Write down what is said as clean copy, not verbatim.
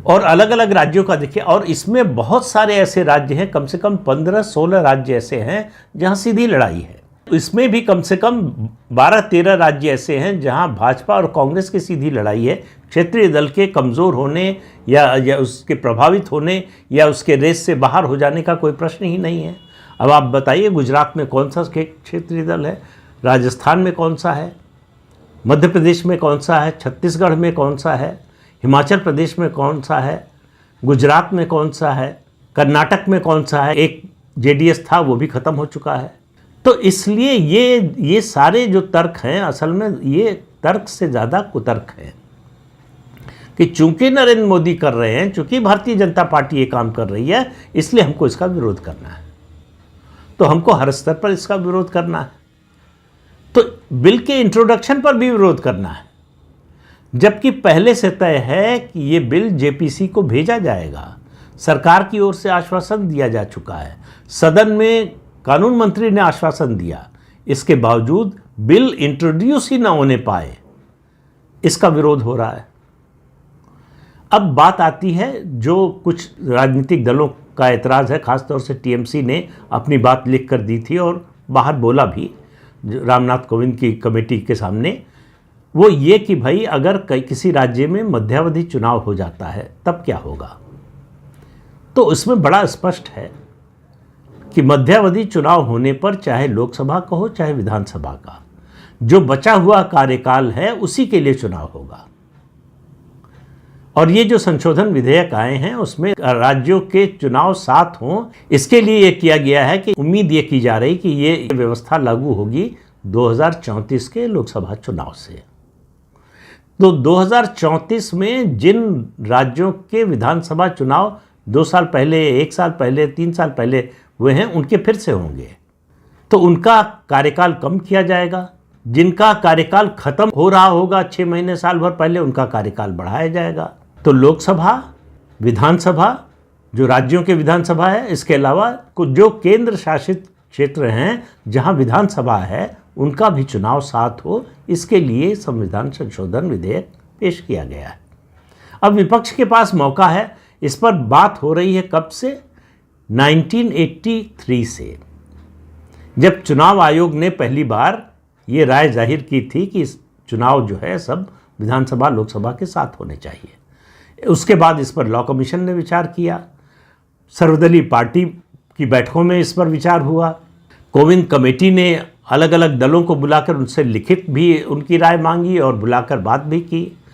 और अलग अलग राज्यों का देखिए, और इसमें बहुत सारे ऐसे राज्य हैं, कम से कम 15-16 राज्य ऐसे हैं जहां सीधी लड़ाई है। इसमें भी कम से कम 12-13 राज्य ऐसे हैं जहां भाजपा और कांग्रेस की सीधी लड़ाई है। क्षेत्रीय दल के कमज़ोर होने या उसके प्रभावित होने या उसके रेस से बाहर हो जाने का कोई प्रश्न ही नहीं है। अब आप बताइए, गुजरात में कौन सा क्षेत्रीय दल है, राजस्थान में कौन सा है, मध्य प्रदेश में कौन सा है, छत्तीसगढ़ में कौन सा है, हिमाचल प्रदेश में कौन सा है, गुजरात में कौन सा है, कर्नाटक में कौन सा है। एक जेडीएस था, वो भी ख़त्म हो चुका है। तो इसलिए ये सारे जो तर्क हैं, असल में ये तर्क से ज़्यादा कुतर्क हैं कि चूंकि नरेंद्र मोदी कर रहे हैं, चूंकि भारतीय जनता पार्टी ये काम कर रही है, इसलिए हमको इसका विरोध करना है। तो हमको हर स्तर पर इसका विरोध करना है। तो बिल के इंट्रोडक्शन पर भी विरोध करना है, जबकि पहले से तय है कि ये बिल जेपीसी को भेजा जाएगा। सरकार की ओर से आश्वासन दिया जा चुका है, सदन में कानून मंत्री ने आश्वासन दिया। इसके बावजूद बिल इंट्रोड्यूस ही ना होने पाए, इसका विरोध हो रहा है। अब बात आती है, जो कुछ राजनीतिक दलों का एतराज़ है, खासतौर से टीएमसी ने अपनी बात लिख कर दी थी और बाहर बोला भी रामनाथ कोविंद की कमेटी के सामने, वो ये कि भाई अगर किसी राज्य में मध्यावधि चुनाव हो जाता है तब क्या होगा। तो उसमें बड़ा स्पष्ट है कि मध्यावधि चुनाव होने पर, चाहे लोकसभा का हो चाहे विधानसभा का, जो बचा हुआ कार्यकाल है उसी के लिए चुनाव होगा। और ये जो संशोधन विधेयक आए हैं उसमें राज्यों के चुनाव 7 हों, इसके लिए ये किया गया है कि उम्मीद ये की जा रही कि ये व्यवस्था लागू होगी 2034 के लोकसभा चुनाव से। तो 2034 में जिन राज्यों के विधानसभा चुनाव 2 साल पहले, 1 साल पहले, 3 साल पहले हुए हैं, उनके फिर से होंगे। तो उनका कार्यकाल कम किया जाएगा। जिनका कार्यकाल खत्म हो रहा होगा 6 महीने, साल भर पहले, उनका कार्यकाल बढ़ाया जाएगा। तो लोकसभा, विधानसभा, जो राज्यों के विधानसभा है, इसके अलावा कुछ जो केंद्र शासित क्षेत्र हैं जहां विधानसभा है, उनका भी चुनाव 7 हो, इसके लिए संविधान संशोधन विधेयक पेश किया गया है। अब विपक्ष के पास मौका है। इस पर बात हो रही है कब से? 1983 से, जब चुनाव आयोग ने पहली बार ये राय जाहिर की थी कि चुनाव जो है सब विधानसभा लोकसभा के साथ होने चाहिए। उसके बाद इस पर लॉ कमीशन ने विचार किया, सर्वदलीय पार्टी की बैठकों में इस पर विचार हुआ, कोविंद कमेटी ने अलग अलग दलों को बुलाकर उनसे लिखित भी उनकी राय मांगी और बुलाकर बात भी की।